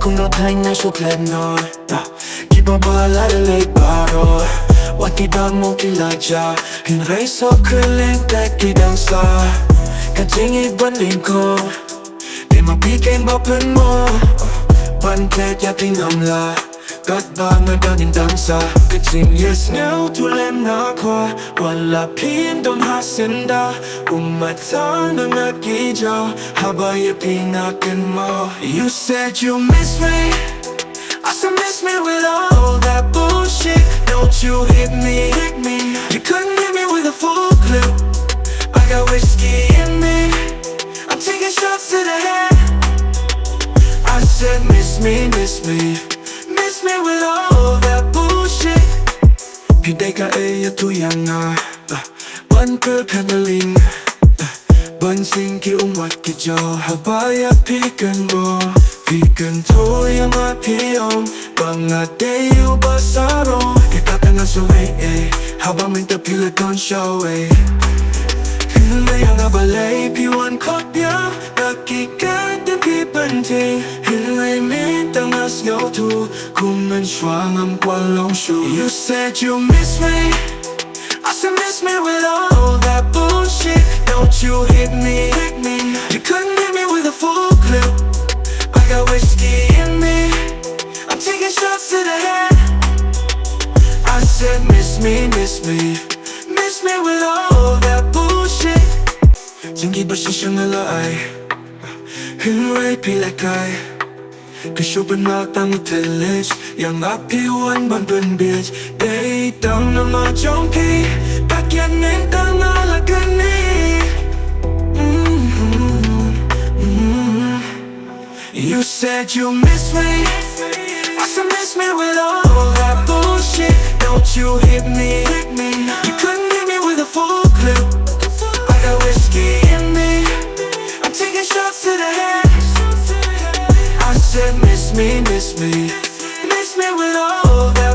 Kumno keiñ so klet keep on ball like a leit baroh what ki dang mong kilaja Hynrei so khylliang that ki dang sa jing ieid ban nyngkong để mà biết em bao phim ban klet ya tin ngam la cắt ba người đang nhìn đằng xa jing ieid sngew thuh lynga kwah wala phim don't ha syndah Ummat ngan Haba kynmaw. You said you miss me, I said miss me with all that bullshit. Don't you hit me, you couldn't hit me with a full clip. I got whiskey in me, I'm taking shots to the head. I said miss me with all that bullshit. Khi đây cả ieid thuh ban pyrkhat lynga ban xin ki Ummat ki Haba kynmaw kynthoh phim bangadeyo ba sarong kata shawei Haba mynta shawei Hynrei Haba leit piwan kopya nakikat dan pi penting Hynrei mynta sngew thuh Kumno ngam kwah shu. You said you miss me, I said miss me with all that bullshit. Don't you hit me, you couldn't hit me with a full clip. I got whiskey in me, I'm taking shots to the head. I said miss me with all that bullshit. Jing ba leit Hynrei phylkhat cứ show bên nào tăng thể lết yang apiwan ban bên biệt đây tăng nằm ở trong khi ta kiên nên tăng là cái này. You said you miss me, I said miss me with all that bullshit. Don't you hit me, you couldn't hit me with a full clip. I got whiskey in me, I'm taking shots to the head. I said miss me with all that